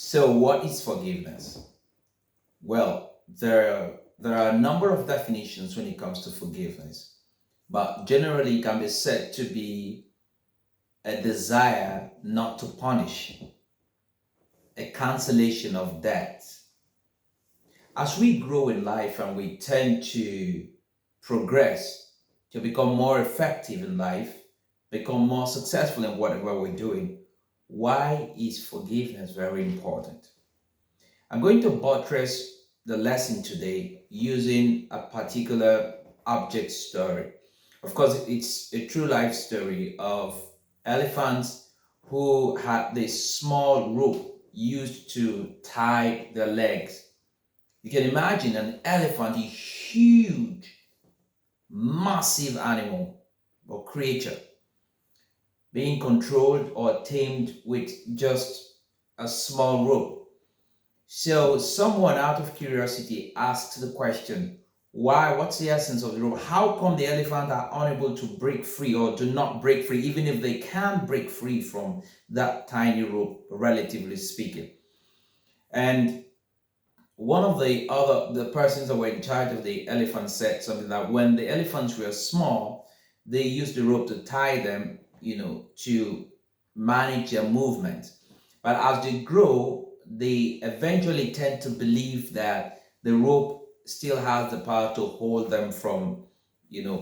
So, what is forgiveness? Well, there are a number of definitions when it comes to forgiveness, but generally it can be said to be a desire not to punish, a cancellation of debts. As we grow in life and we tend to progress, to become more effective in life, become more successful in whatever we're doing, why is forgiveness very important? I'm going to buttress the lesson today using a particular object story. Of course, it's a true life story of elephants who had this small rope used to tie their legs. You can imagine an elephant, a huge, massive animal or creature, being controlled or tamed with just a small rope. So someone out of curiosity asked the question, why? What's the essence of the rope? How come the elephant are unable to break free or do not break free, even if they can break free from that tiny rope, relatively speaking? And one of the persons that were in charge of the elephants said something that when the elephants were small, they used the rope to tie them, to manage their movement. But as they grow, they eventually tend to believe that the rope still has the power to hold them from,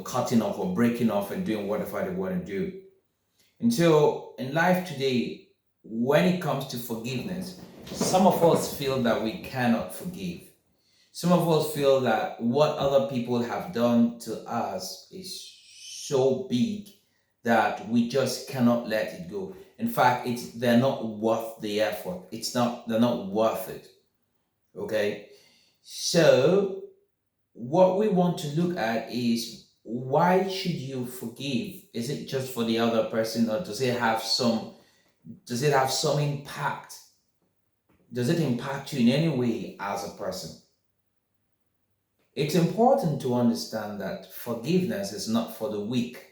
cutting off or breaking off and doing whatever they want to do. And so in life today, when it comes to forgiveness, some of us feel that we cannot forgive. Some of us feel that what other people have done to us is so big that we just cannot let it go. In fact, they're not worth the effort. They're not worth it. Okay? So what we want to look at is, why should you forgive? Is it just for the other person, or does it have some impact? Does it impact you in any way as a person? It's important to understand that forgiveness is not for the weak.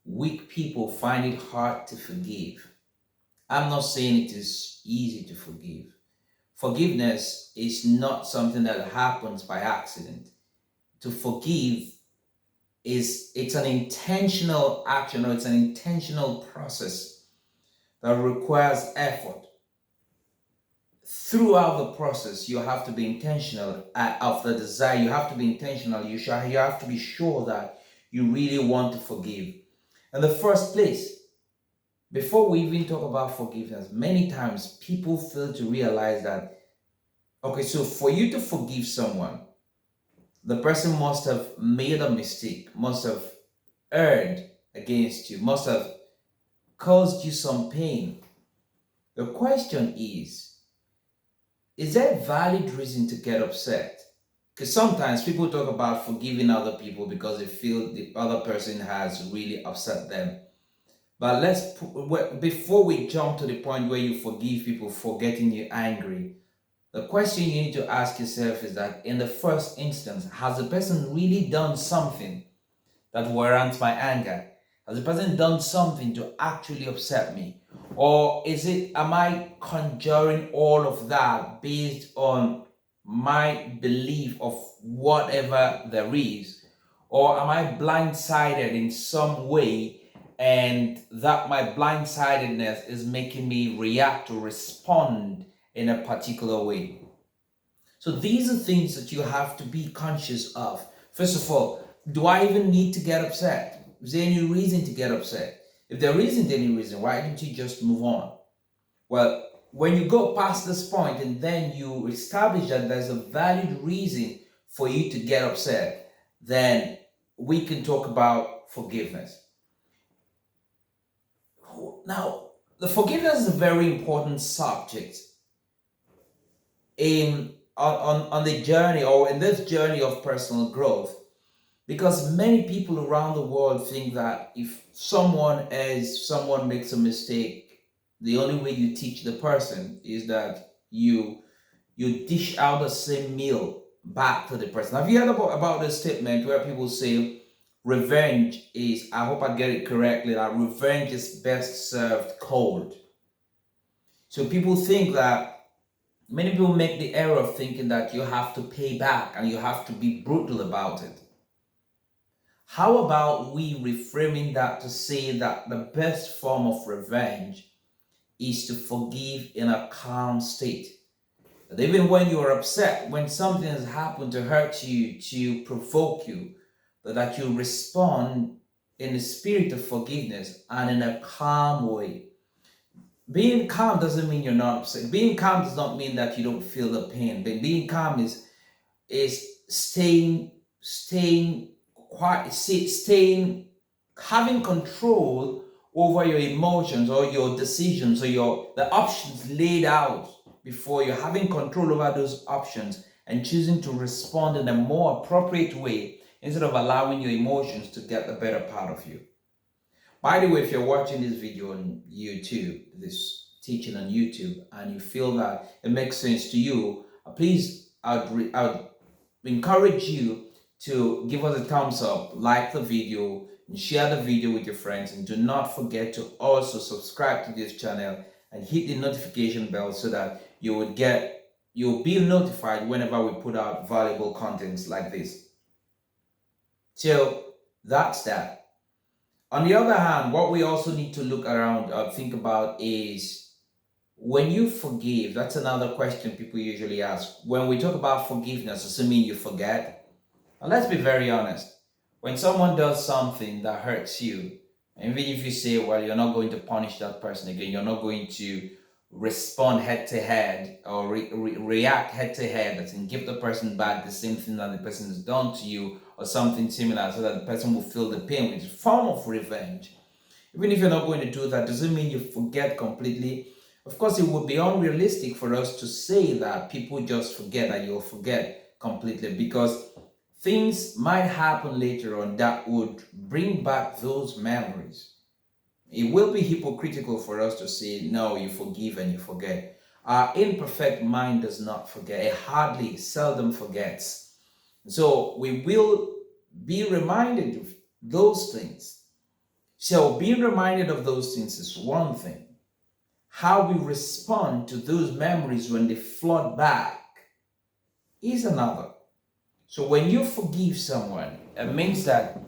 Weak people find it hard to forgive. I'm not saying it is easy to forgive. Forgiveness is not something that happens by accident. To forgive it's an intentional action, or it's an intentional process that requires effort. Throughout the process, you have to be intentional of the desire. You have to be intentional. You have to be sure that you really want to forgive. In the first place, before we even talk about forgiveness, many times people fail to realize that, okay, so for you to forgive someone, the person must have made a mistake, must have erred against you, must have caused you some pain. The question is there a valid reason to get upset? Because sometimes people talk about forgiving other people because they feel the other person has really upset them. But before we jump to the point where you forgive people for getting you angry, the question you need to ask yourself is that, in the first instance, has the person really done something that warrants my anger? Has the person done something to actually upset me? Or am I conjuring all of that based on my belief of whatever there is? Or am I blindsided in some way, and that my blindsidedness is making me react or respond in a particular way? So these are things that you have to be conscious of. First of all, do I even need to get upset? Is there any reason to get upset? If there isn't any reason, why don't you just move on? Well, when you go past this point and then you establish that there's a valid reason for you to get upset, then we can talk about forgiveness. Now, the forgiveness is a very important subject on the journey, or in this journey of personal growth, because many people around the world think that if someone makes a mistake, the only way you teach the person is that you dish out the same meal back to the person. Have you heard about this statement where people say revenge is, I hope I get it correctly, that revenge is best served cold? So people think that Many people make the error of thinking that you have to pay back and you have to be brutal about it. How about we reframing that to say that the best form of revenge is to forgive in a calm state? That even when you are upset, when something has happened to hurt you, to provoke you, that you respond in a spirit of forgiveness and in a calm way. Being calm doesn't mean you're not upset. Being calm does not mean that you don't feel the pain. But being calm is staying quiet, staying, having control over your emotions or your decisions or the options laid out before you, having control over those options and choosing to respond in a more appropriate way instead of allowing your emotions to get the better part of you. By the way, if you're watching this video on YouTube, this teaching on YouTube, and you feel that it makes sense to you, please, I'd encourage you to give us a thumbs up, like the video, and share the video with your friends. And do not forget to also subscribe to this channel and hit the notification bell so that you'll be notified whenever we put out valuable contents like this. So that's that. On the other hand, what we also need to look around or think about is when you forgive. That's another question people usually ask. When we talk about forgiveness, does it mean you forget? And let's be very honest. When someone does something that hurts you, even if you say, well, you're not going to punish that person again, you're not going to respond head to head or react head to head and give the person back the same thing that the person has done to you or something similar so that the person will feel the pain, which is a form of revenge. Even if you're not going to do that, doesn't mean you forget completely. Of course, it would be unrealistic for us to say that people just forget, that you'll forget completely, because things might happen later on that would bring back those memories. It will be hypocritical for us to say, no, you forgive and you forget. Our imperfect mind does not forget. It hardly, seldom forgets. So we will be reminded of those things. So being reminded of those things is one thing. How we respond to those memories when they flood back is another. So when you forgive someone, it means that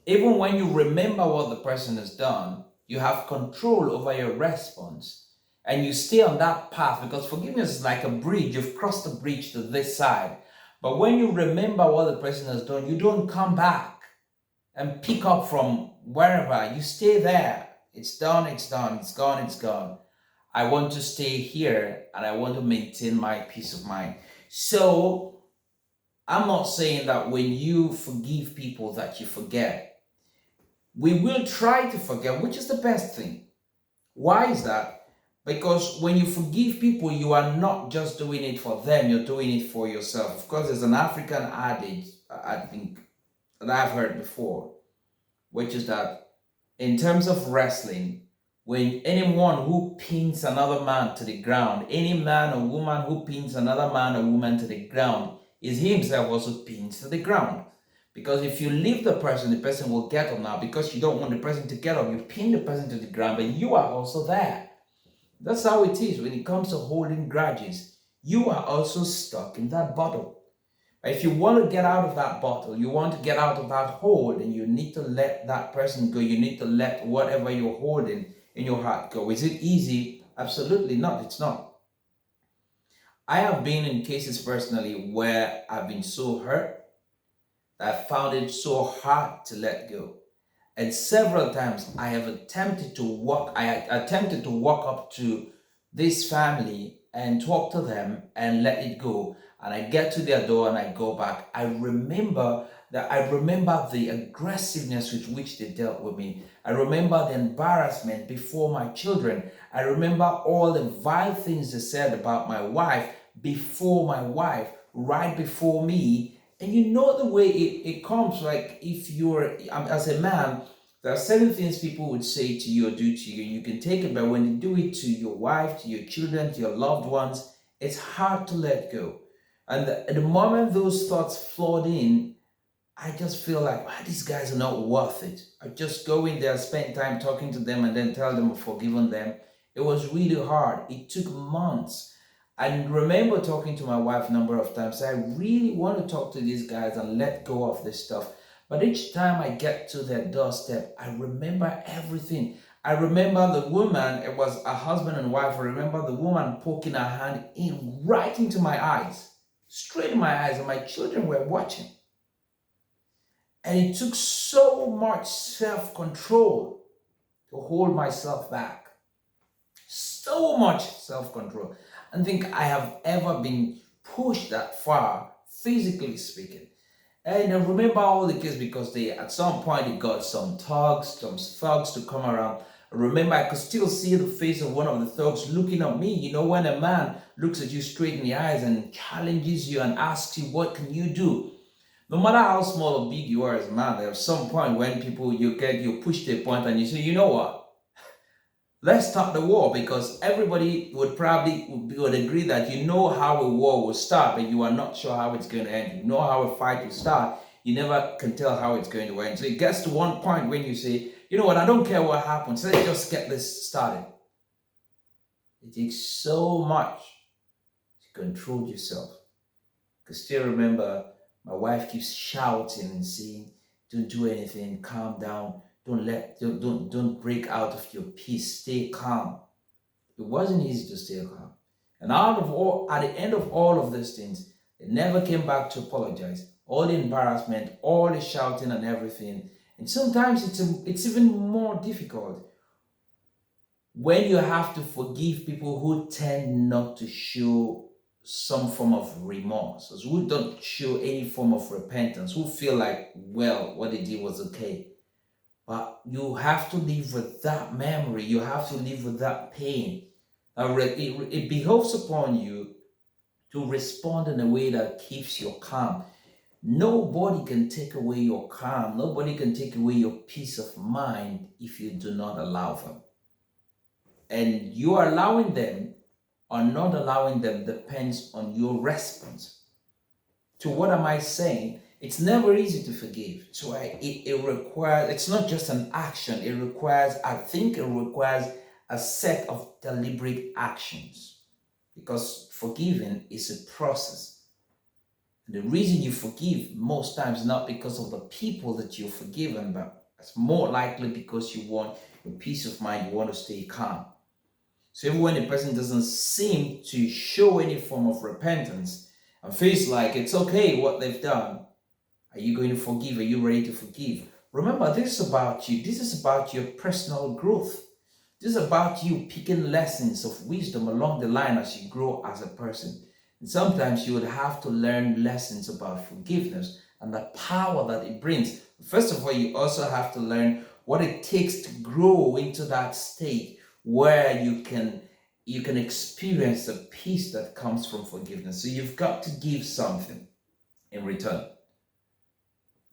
even when you remember what the person has done, you have control over your response and you stay on that path, because forgiveness is like a bridge. You've crossed the bridge to this side. But when you remember what the person has done, you don't come back and pick up from wherever. You stay there. It's done, it's done, it's gone, it's gone. I want to stay here and I want to maintain my peace of mind. So I'm not saying that when you forgive people that you forget. We will try to forget, which is the best thing. Why is that? Because when you forgive people, you are not just doing it for them, you're doing it for yourself. Of course, there's an African adage, I think, that I've heard before, which is that in terms of wrestling, when anyone who pins another man to the ground, any man or woman who pins another man or woman to the ground, is he himself also pinned to the ground. Because if you leave the person will get up now. Because you don't want the person to get up, you pin the person to the ground, but you are also there. That's how it is when it comes to holding grudges. You are also stuck in that bottle. If you want to get out of that bottle, you want to get out of that hold, and you need to let that person go. You need to let whatever you're holding in your heart go. Is it easy? Absolutely not. It's not. I have been in cases personally where I've been so hurt, I found it so hard to let go. And several times I attempted to walk up to this family and talk to them and let it go. And I get to their door and I go back. I remember the aggressiveness with which they dealt with me. I remember the embarrassment before my children. I remember all the vile things they said about my wife before my wife, right before me. And you know the way it comes, like if you're, as a man, there are certain things people would say to you or do to you, you can take it, but when you do it to your wife, to your children, to your loved ones, it's hard to let go. And at the moment those thoughts flood in, I just feel like, these guys are not worth it. I just go in there, spend time talking to them, and then tell them I've forgiven them. It was really hard. It took months. I remember talking to my wife a number of times. I really want to talk to these guys and let go of this stuff. But each time I get to their doorstep, I remember everything. I remember the woman, it was a husband and wife. I remember the woman poking her hand in right into my eyes, straight in my eyes, and my children were watching. And it took so much self-control to hold myself back. So much self-control. I don't think I have ever been pushed that far, physically speaking. And I remember all the kids because they, at some point, they got some thugs to come around. I remember I could still see the face of one of the thugs looking at me. You know, when a man looks at you straight in the eyes and challenges you and asks you, what can you do? No matter how small or big you are as a man, there's some point when you push to a point and you say, you know what? Let's start the war, because everybody would agree that you know how a war will start, but you are not sure how it's going to end. You know how a fight will start, you never can tell how it's going to end. So it gets to one point when you say, you know what, I don't care what happens, let's just get this started. It takes so much to control yourself. I can still remember my wife keeps shouting and saying, don't do anything, calm down. Don't break out of your peace. Stay calm. It wasn't easy to stay calm. And at the end of all of these things, they never came back to apologize. All the embarrassment, all the shouting and everything. And sometimes it's even more difficult when you have to forgive people who tend not to show some form of remorse, who don't show any form of repentance, who feel like, well, what they did was okay. But you have to live with that memory. You have to live with that pain. It behoves upon you to respond in a way that keeps you calm. Nobody can take away your calm. Nobody can take away your peace of mind if you do not allow them. And you are allowing them or not allowing them depends on your response. To what am I saying? It's never easy to forgive. So it requires, it's not just an action. It requires a set of deliberate actions. Because forgiving is a process. And the reason you forgive most times not because of the people that you've forgiven, but it's more likely because you want your peace of mind, you want to stay calm. So even when a person doesn't seem to show any form of repentance and feels like it's okay what they've done, are you going to forgive? Are you ready to forgive? Remember, this is about you. This is about your personal growth. This is about you picking lessons of wisdom along the line as you grow as a person. And sometimes you would have to learn lessons about forgiveness and the power that it brings. First of all, you also have to learn what it takes to grow into that state where you can experience the peace that comes from forgiveness. So you've got to give something in return.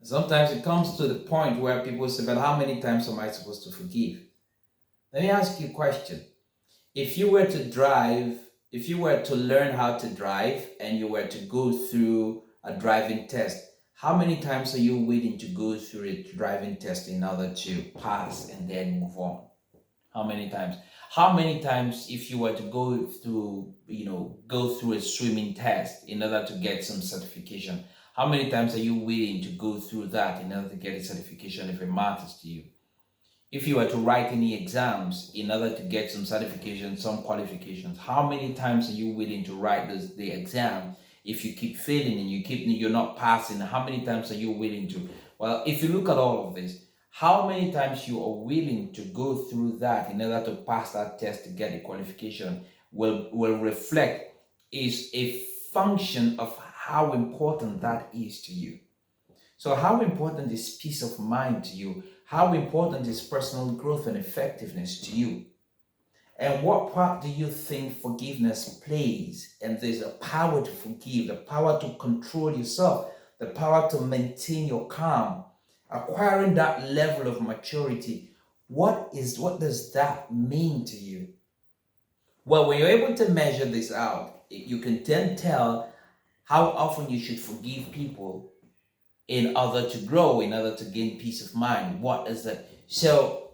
Sometimes it comes to the point where people say, but how many times am I supposed to forgive? Let me ask you a question. If you were to learn how to drive and you were to go through a driving test, how many times are you willing to go through a driving test in order to pass and then move on? How many times? How many times, if you were to go through a swimming test in order to get some certification, how many times are you willing to go through that in order to get a certification if it matters to you? If you were to write any exams in order to get some certification, some qualifications, how many times are you willing to write the exam if you keep failing and you're not passing? How many times are you willing to? Well, if you look at all of this, how many times you are willing to go through that in order to pass that test to get a qualification will reflect is a function of how important that is to you. So how important is peace of mind to you? How important is personal growth and effectiveness to you? And what part do you think forgiveness plays? And there's a power to forgive, the power to control yourself, the power to maintain your calm, acquiring that level of maturity. What does that mean to you? Well, when you're able to measure this out, you can then tell how often you should forgive people in order to grow, in order to gain peace of mind. What is that? So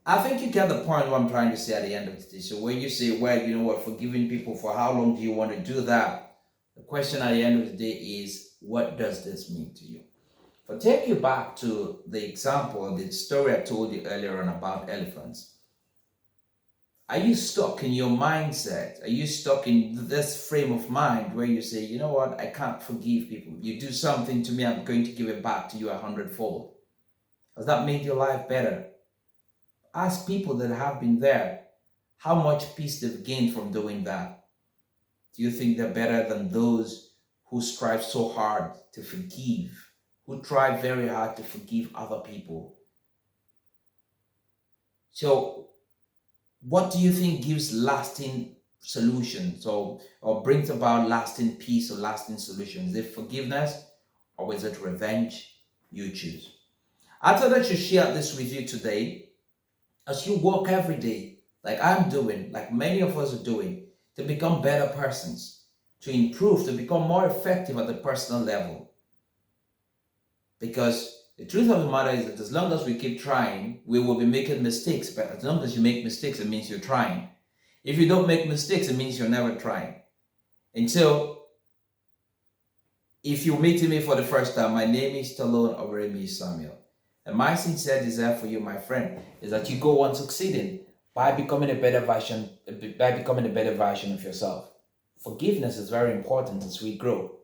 I think you get the point what I'm trying to say at the end of the day. So when you say, well, you know what, forgiving people, for how long do you want to do that? The question at the end of the day is, what does this mean to you? If I take you back to the example, the story I told you earlier on about elephants, are you stuck in your mindset? Are you stuck in this frame of mind where you say, you know what, I can't forgive people. You do something to me, I'm going to give it back to you 100-fold. Has that made your life better? Ask people that have been there how much peace they've gained from doing that. Do you think they're better than those who strive so hard to forgive, who try very hard to forgive other people? So, what do you think gives lasting solutions or brings about lasting peace or lasting solutions? Is it forgiveness or is it revenge? You choose. I thought I should share this with you today. As you work every day, like I'm doing, like many of us are doing, to become better persons, to improve, to become more effective at the personal level. Because the truth of the matter is that as long as we keep trying, we will be making mistakes. But as long as you make mistakes, it means you're trying. If you don't make mistakes, it means you're never trying. And so, if you're meeting me for the first time, my name is Stallone-Obaraemi Samuel. And my sincere desire for you, my friend, is that you go on succeeding by becoming a better version of yourself. Forgiveness is very important as we grow.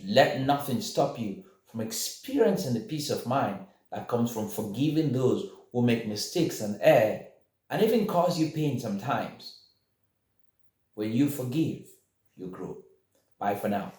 Let nothing stop you from experiencing the peace of mind that comes from forgiving those who make mistakes and err and even cause you pain sometimes. When you forgive, you grow. Bye for now.